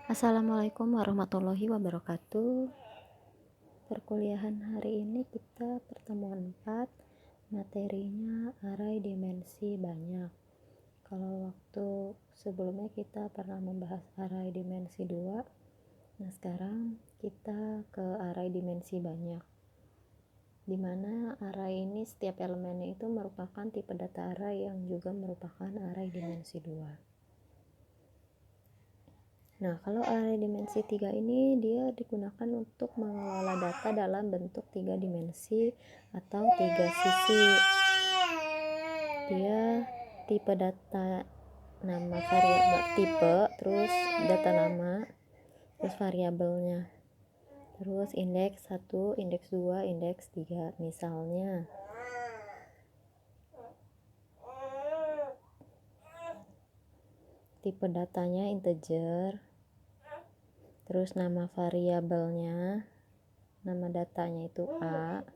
Assalamualaikum warahmatullahi wabarakatuh. Perkuliahan hari ini kita pertemuan 4, materinya arai dimensi banyak. Kalau waktu sebelumnya kita pernah membahas arai dimensi 2, nah sekarang kita ke arai dimensi banyak, dimana arai ini setiap elemennya itu merupakan tipe data arai yang juga merupakan arai dimensi 2. Nah, kalau array dimensi 3 ini dia digunakan untuk mengelola data dalam bentuk 3 dimensi atau 3 sisi. Dia tipe data nama variabel tipe, terus data nama, terus variabelnya. Terus indeks 1, indeks 2, indeks 3. Misalnya tipe datanya integer, terus nama variabelnya, nama datanya itu A.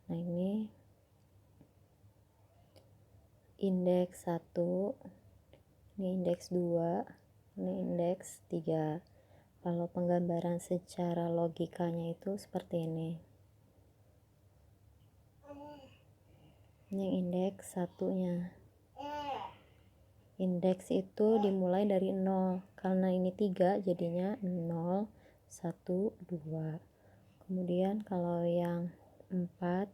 Nah, ini indeks 1, ini indeks 2, ini indeks 3. Kalau penggambaran secara logikanya itu seperti ini. Ini indeks 1-nya. Indeks itu dimulai dari 0. Karena ini 3 jadinya 0, 1, 2. Kemudian kalau yang 4,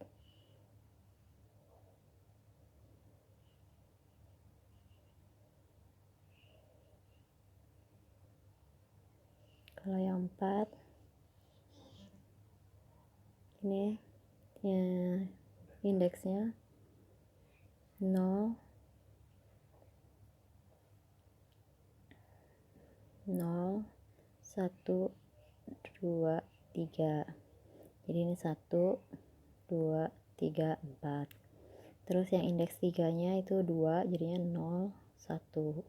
ini ya, indeksnya 0, 0, 1, 2, 3. Jadi ini 1, 2, 3, 4. Terus yang indeks 3-nya itu 2, jadinya 0, 1.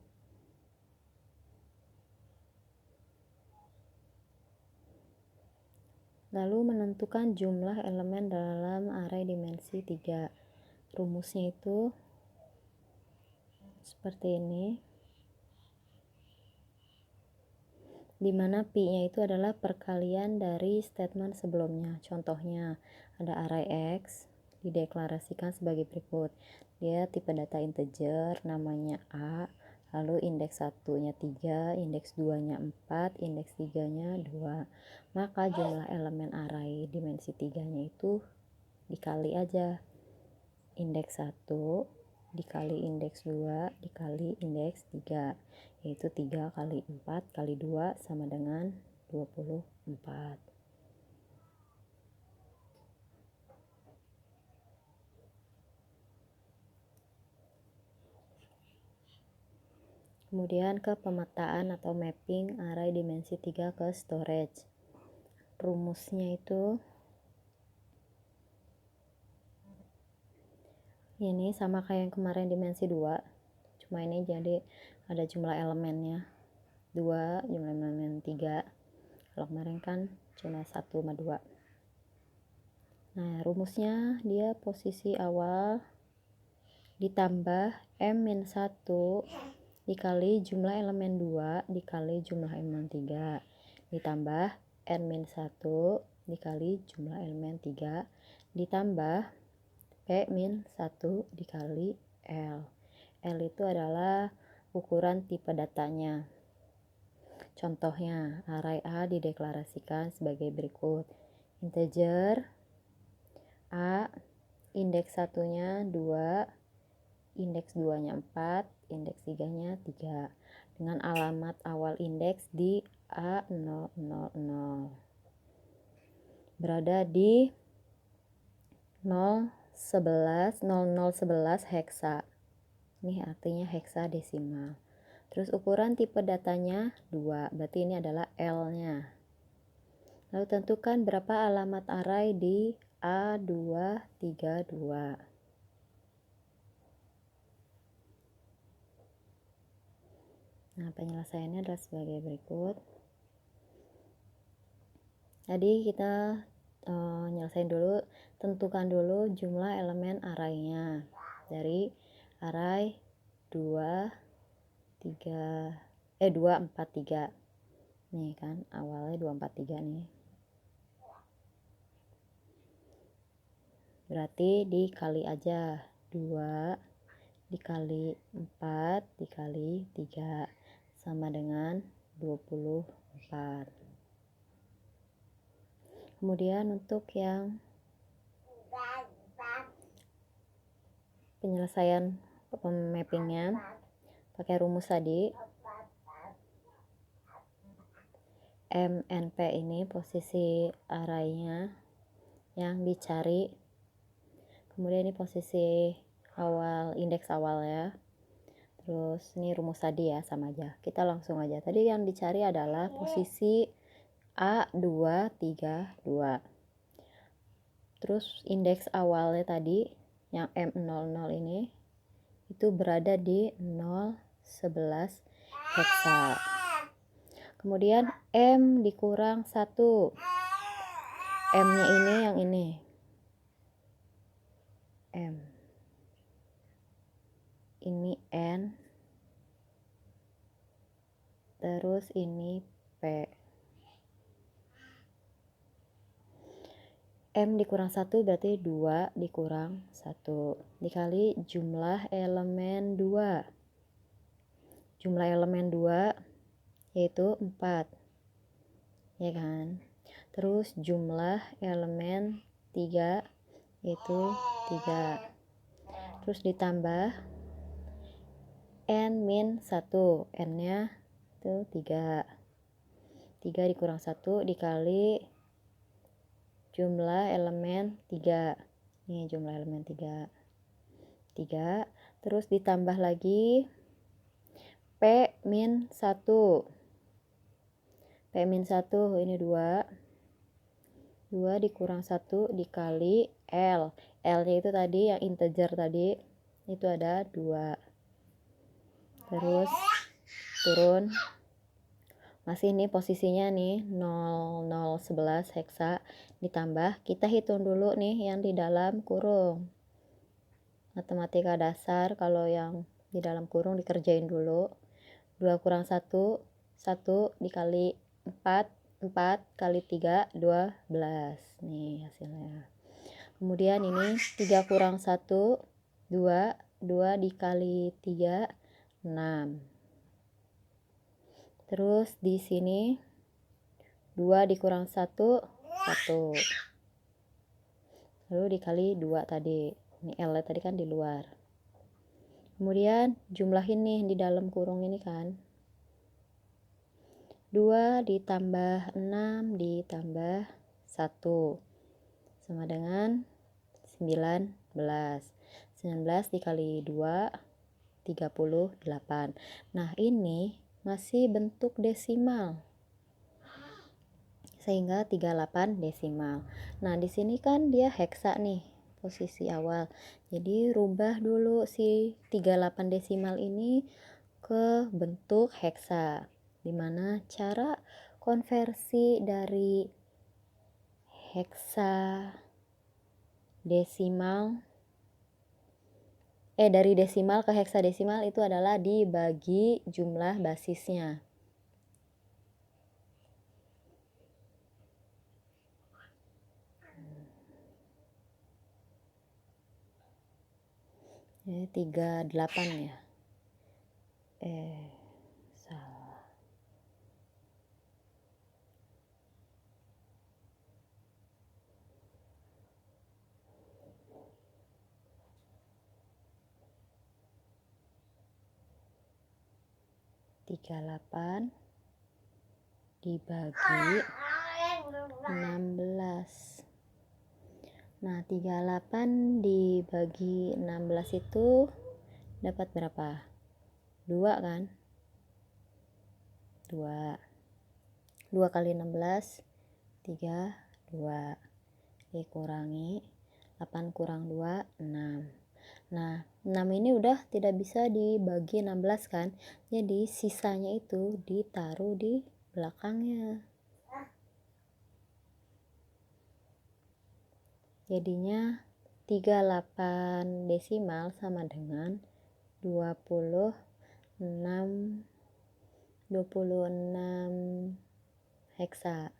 Lalu menentukan jumlah elemen dalam array dimensi 3. Rumusnya itu seperti ini, dimana pi-nya itu adalah perkalian dari statement sebelumnya. Contohnya ada array x dideklarasikan sebagai berikut. Dia tipe data integer, namanya A, lalu indeks 1-nya 3, indeks 2-nya 4, indeks 3-nya 2. Maka jumlah elemen array dimensi 3-nya itu dikali aja indeks 1 dikali indeks 2 dikali indeks 3, yaitu 3 kali 4 kali 2 sama dengan 24. Kemudian ke pemetaan atau mapping array dimensi 3 ke storage. Rumusnya itu ini sama kayak yang kemarin dimensi 2, cuma ini jadi ada jumlah elemennya 2, jumlah elemen 3. Kalau kemarin kan cuma 1 sama 2. Nah, rumusnya dia posisi awal ditambah M-1 dikali jumlah elemen 2 dikali jumlah elemen 3 ditambah N-1 dikali jumlah elemen 3 ditambah P-1 dikali L. L itu adalah ukuran tipe datanya. Contohnya, array A dideklarasikan sebagai berikut. Integer A, indeks 1-nya 2, indeks 2-nya 4, indeks 3-nya 3, dengan alamat awal indeks di A000, berada di 0011 heksa. Ini artinya heksadesimal. Terus ukuran tipe datanya 2, berarti ini adalah L-nya. Lalu tentukan berapa alamat array di A232. Nah, penyelesaiannya adalah sebagai berikut. Tadi kita nyelesain dulu, tentukan dulu jumlah elemen arraynya dari array 2, 4, 3. nih kan, awalnya 243 nih, berarti dikali aja 2 dikali 4 dikali 3 sama dengan 24. Kemudian untuk yang penyelesaian mappingnya pakai rumus tadi, MNP ini posisi arraynya yang dicari, kemudian ini posisi awal, indeks awal ya, terus ini rumus tadi ya, sama aja, kita langsung aja. Tadi yang dicari adalah posisi A2, 3, 2, terus indeks awalnya tadi yang M00 ini itu berada di 0, 11 heksa. Kemudian M dikurang 1, M nya ini yang ini, M ini N, terus ini P. M dikurang 1 berarti 2 dikurang 1 dikali jumlah elemen 2. Jumlah elemen 2 yaitu 4, ya kan? Terus jumlah elemen 3 yaitu 3. Terus ditambah N-1, N-nya itu 3. 3 dikurang 1 dikali jumlah elemen 3. Nih jumlah elemen 3. 3. Terus ditambah lagi P-1. P-1 ini 2. 2 dikurang 1 dikali L. L-nya itu tadi yang integer tadi, itu ada 2. Terus turun. Masih nih posisinya nih 0, 0, 11 heksa, ditambah, kita hitung dulu nih yang di dalam kurung. Matematika dasar kalau yang di dalam kurung dikerjain dulu. 2 kurang 1, 1 dikali 4, 4 kali 3, 12. Nih hasilnya. Kemudian ini 3 kurang 1, 2, 2 dikali 3, 6. Terus di sini 2 dikurang 1, 1. Lalu dikali 2 tadi. Ini L tadi kan di luar. Kemudian jumlahin nih di dalam kurung ini kan. 2 ditambah 6 ditambah 1 sama dengan 19. 19 dikali 2, 38. Nah ini masih bentuk desimal, sehingga 38 desimal. Nah di sini kan dia heksa nih posisi awal, jadi rubah dulu si 38 desimal ini ke bentuk heksa. Dimana cara konversi dari heksa desimal dari desimal ke heksadesimal itu adalah dibagi jumlah basisnya. Ini 38 ya. Salah. Tiga 38 dibagi 16. Nah 38 dibagi 16 itu dapat berapa? 2 kan? 2. 2 kali 16 3, 2 dikurangi 8 kurang 2, 6. Nah 6 ini udah tidak bisa dibagi 16 kan, jadi sisanya itu ditaruh di belakangnya, jadinya 38 desimal sama dengan 26 heksa.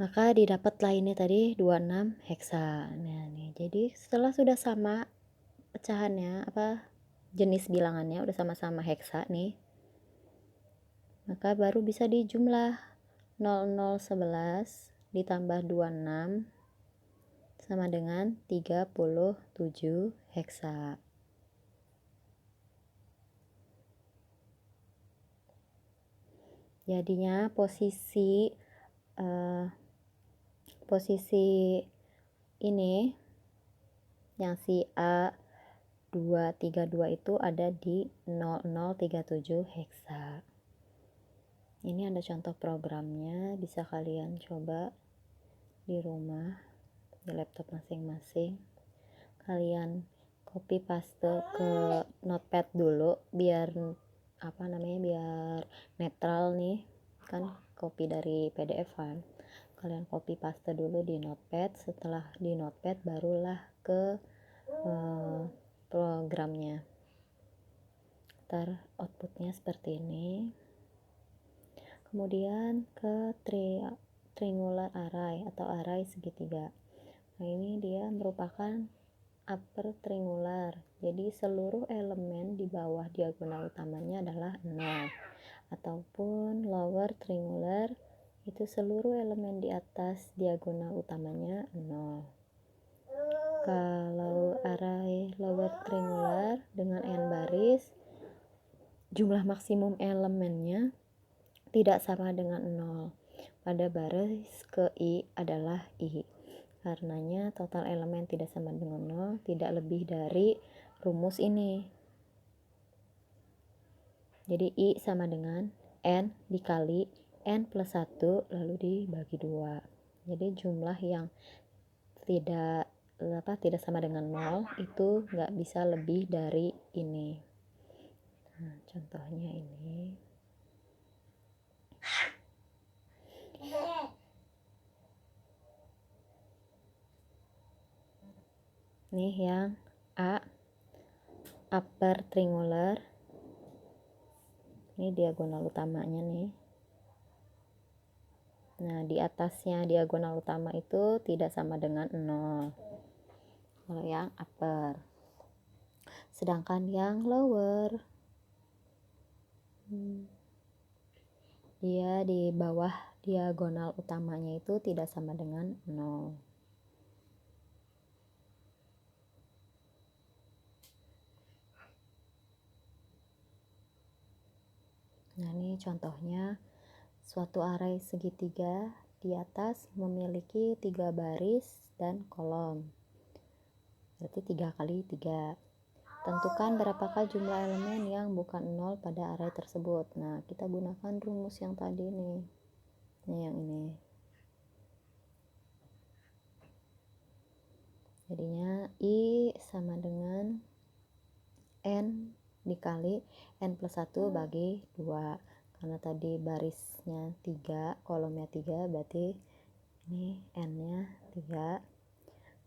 Maka didapatlah ini tadi 26 heksa. Nah, nih. Jadi setelah sudah sama pecahannya, jenis bilangannya udah sama-sama heksa nih. Maka baru bisa dijumlah 0011 ditambah 26 sama dengan 37 heksa. Jadinya posisi ini yang si A232 itu ada di 0037 heksa. Ini ada contoh programnya, bisa kalian coba di rumah, di laptop masing-masing. Kalian copy paste ke notepad dulu biar biar netral nih, kan copy dari PDF kan. Kalian copy paste dulu di notepad, setelah di notepad barulah ke programnya. Ntar outputnya seperti ini. Kemudian ke triangular array atau array segitiga. Nah, ini dia merupakan upper triangular, jadi seluruh elemen di bawah diagonal utamanya adalah 0. Ataupun lower triangular, itu seluruh elemen di atas diagonal utamanya 0. Kalau array lower triangular dengan n baris, jumlah maksimum elemennya tidak sama dengan 0. Pada baris ke i adalah i. Karenanya total elemen tidak sama dengan 0, tidak lebih dari rumus ini. Jadi I sama dengan N dikali N plus 1 lalu dibagi 2. Jadi jumlah yang tidak sama dengan 0 itu nggak bisa lebih dari ini. Nah, contohnya ini. Nih yang A, upper triangular. Ini diagonal utamanya nih. Nah, di atasnya diagonal utama itu tidak sama dengan 0. Kalau yang upper. Sedangkan yang lower, dia di bawah diagonal utamanya itu tidak sama dengan 0. Nah, ini contohnya suatu array segitiga di atas memiliki 3 baris dan kolom. Berarti 3 kali 3. Tentukan berapakah jumlah elemen yang bukan 0 pada array tersebut. Nah, kita gunakan rumus yang tadi nih. Ini yang ini. Jadinya I sama dengan N dikali N plus 1 bagi 2. Karena tadi barisnya 3, kolomnya 3, berarti ini N-nya 3.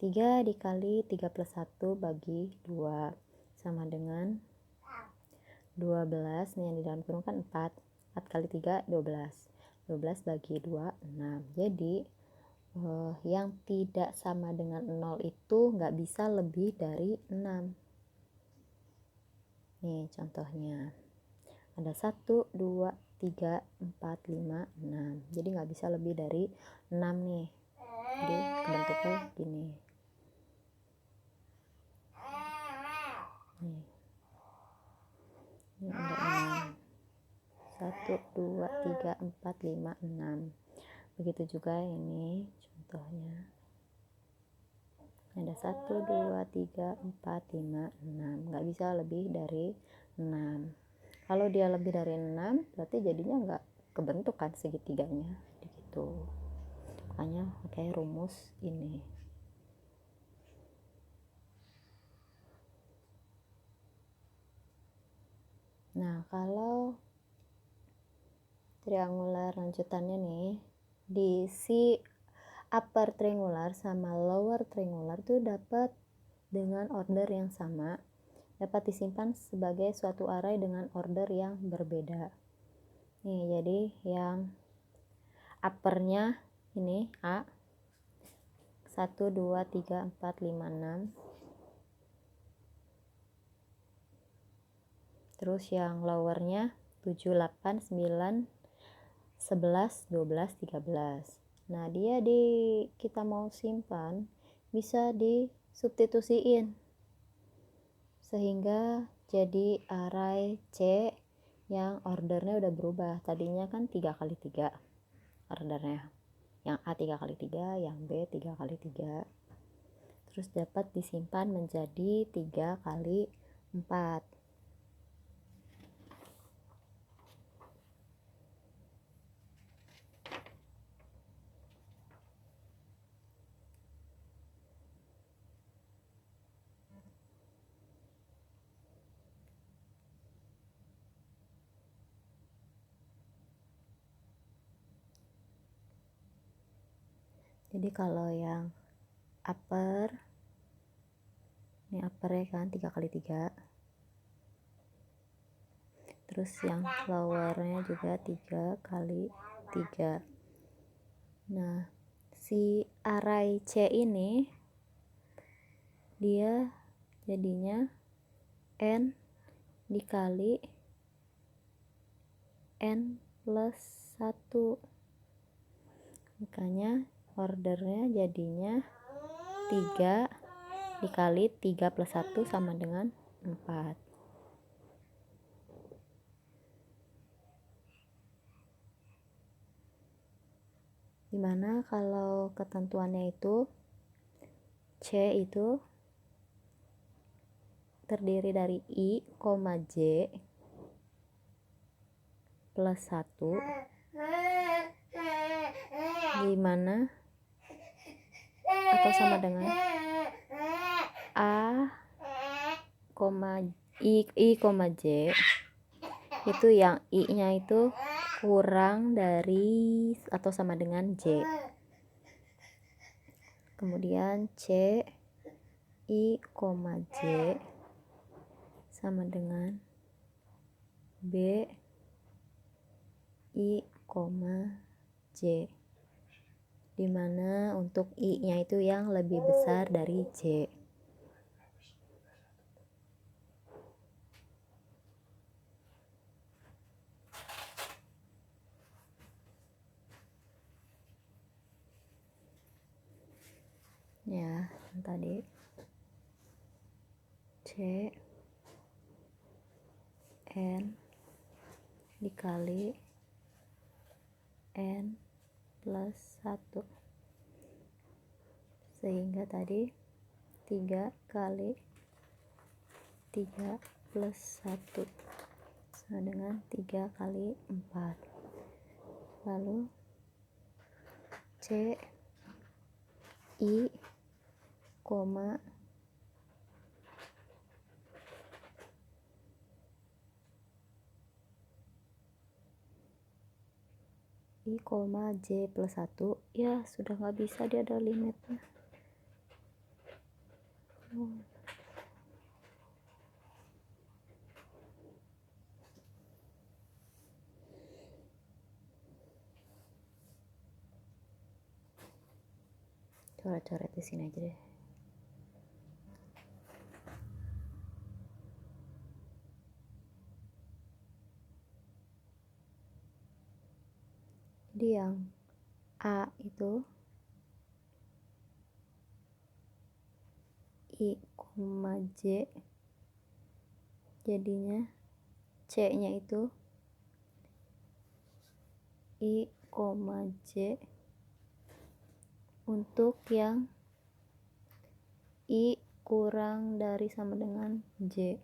3 dikali 3 plus 1 bagi 2 sama dengan 12. Nih yang di dalam kurung kan 4. 4 kali 3 12. 12 bagi 2 6. Jadi yang tidak sama dengan 0 itu nggak bisa lebih dari 6. Nih contohnya. Ada 1, 2, 3, 4, 5, 6. Jadi nggak bisa lebih dari 6 nih. Jadi bentuknya gini. Nih. Ini ada 6. 1, 2, 3, 4, 5, 6. Begitu juga ini contohnya. Ada 1, 2, 3, 4, 5, 6. Nggak bisa lebih dari 6. Kalau dia lebih dari 6, berarti jadinya nggak kebentuk kan segitiganya. Gitu. Makanya pakai rumus ini. Nah, kalau triangular lanjutannya nih, di si upper triangular sama lower triangular tuh dapat dengan order yang sama, dapat disimpan sebagai suatu array dengan order yang berbeda. Nih, jadi yang uppernya ini A 1, 2, 3, 4, 5, 6. Terus yang lowernya 7, 8, 9, 11, 12, 13. Nah, dia kita mau simpan bisa disubstitusiin sehingga jadi array C yang ordernya udah berubah. Tadinya kan 3 kali 3 ordernya. Yang A 3 kali 3, yang B 3 kali 3. Terus dapat disimpan menjadi 3 kali 4. Jadi kalau yang upper, ini upper ya kan 3 kali 3. Terus yang lowernya juga 3 kali 3. Nah, si array C ini dia jadinya N dikali N plus 1. Makanya ordernya jadinya 3 dikali 3 plus 1 sama dengan 4. Dimana kalau ketentuannya itu C itu terdiri dari I, J plus 1, dimana atau sama dengan A, I, J itu yang I nya itu kurang dari atau sama dengan J. Kemudian C I, J sama dengan B I, J, dimana untuk I nya itu yang lebih besar dari J. Ya, tadi C N dikali N plus 1, sehingga tadi 3 kali 3 plus 1 sama dengan 3 kali 4. Lalu C I, J plus 1. Ya, sudah nggak bisa, dia ada limitnya. Coret-coret di sini aja deh. Jadi yang A itu I, J, jadinya C nya itu I, J. Untuk yang I kurang dari sama dengan J,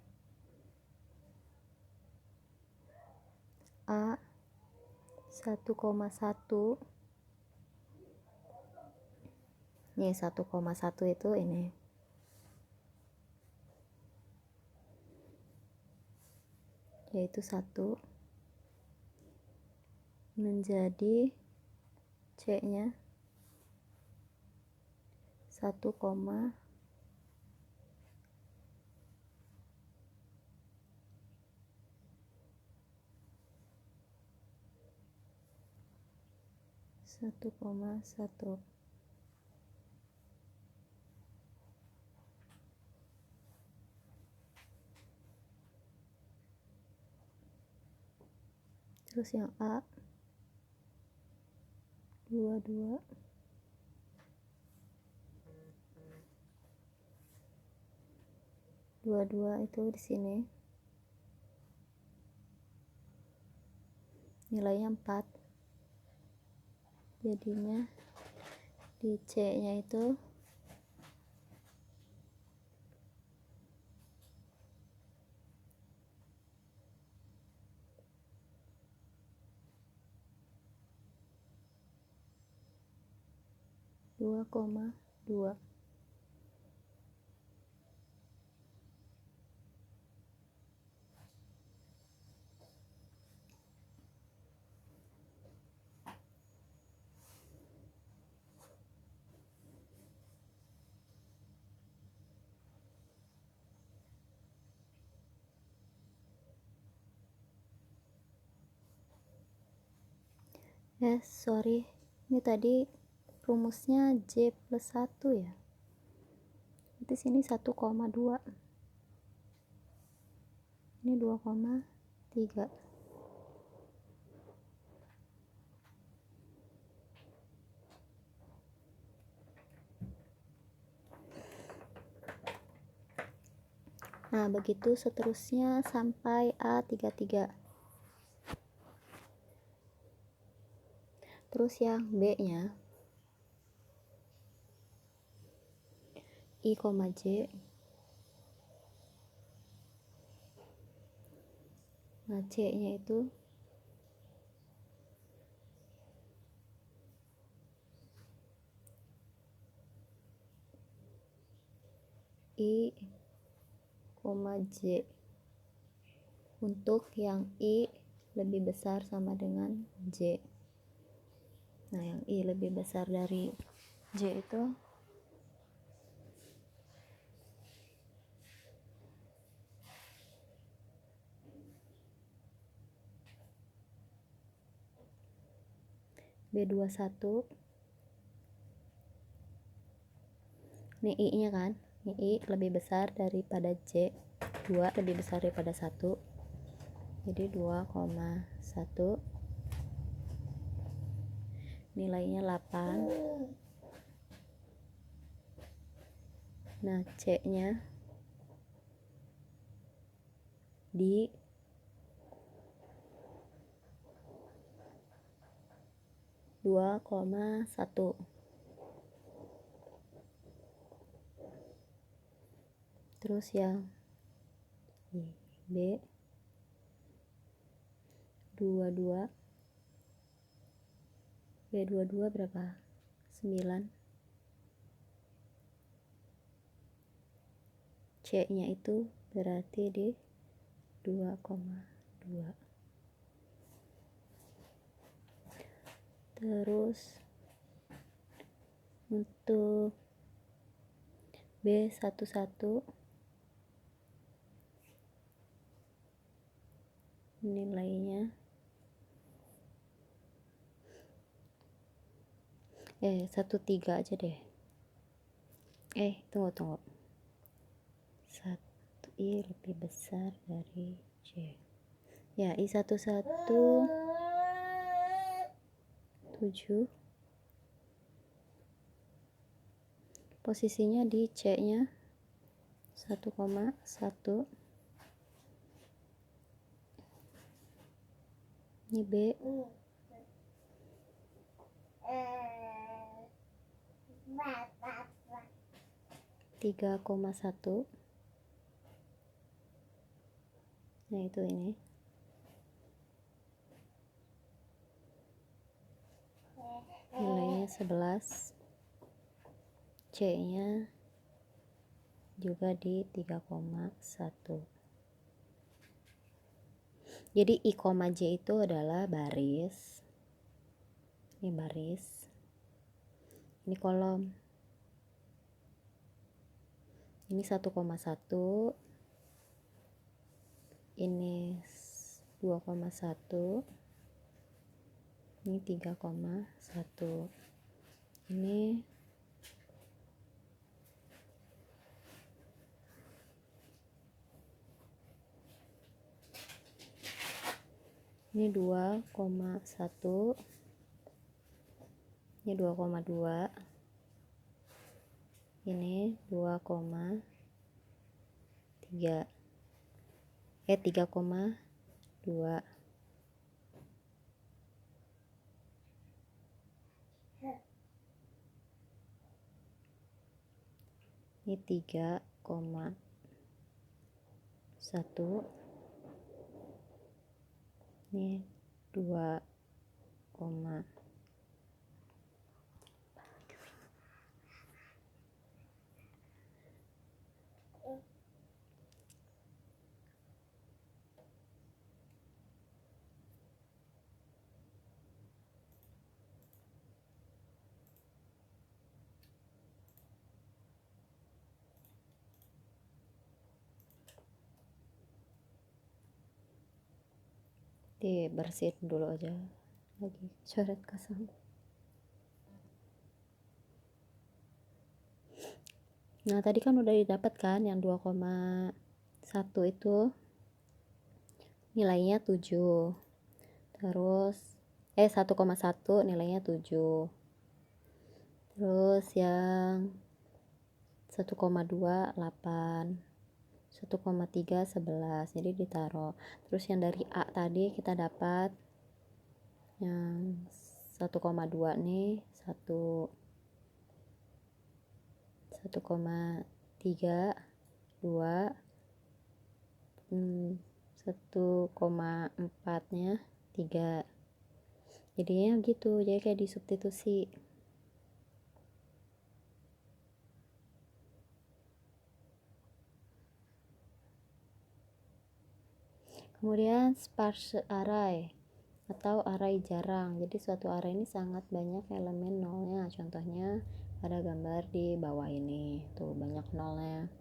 A 1,1. Nih 1,1 itu ini. yaitu 1 menjadi C nya 1,1 terus yang A 22 itu di sini nilainya 4, jadinya di C nya itu 2,2. Sorry, ini tadi rumusnya J plus 1 ya, di sini 1,2, ini 2,3. Nah, begitu seterusnya sampai A33. Terus yang B nya I, J. Nah, C nya itu I, J. Untuk yang I lebih besar sama dengan J. Nah, yang I lebih besar dari J itu B21. Ini I nya kan, ini I lebih besar daripada J, 2 lebih besar daripada 1, jadi 2,1, nilainya 8. Nah, C nya di 2,1. Terus yang B 22, B22 berapa? 9. C nya itu berarti di 2,2. Terus untuk B11 nilainya 13 aja deh. Tunggu. 1 I lebih besar dari J. Ya, I11 7. Posisinya di C nya 1,1. Ini B 3,1. Nah, itu ini nilainya 11. C nya juga di 3,1. Jadi I, J itu adalah baris, ini baris, ini kolom, ini 1,1, ini 2,1, ini 3,1, ini 2,1, ini 2,2, ini 2,3, 3,2, ini 3,1, ini 2, dibersihin dulu aja lagi coret kasar. Nah tadi kan udah didapat kan yang 2,1 itu nilainya 7, terus 1,1 nilainya 7, terus yang 1,2 8, 1,3 11, jadi ditaruh. Terus yang dari A tadi kita dapat yang 1,2 nih 1,3 2, 1,4 nya 3, jadinya gitu, jadi kayak disubstitusi. Kemudian sparse array atau array jarang. Jadi suatu array ini sangat banyak elemen nolnya. Contohnya pada gambar di bawah ini, tuh banyak nolnya.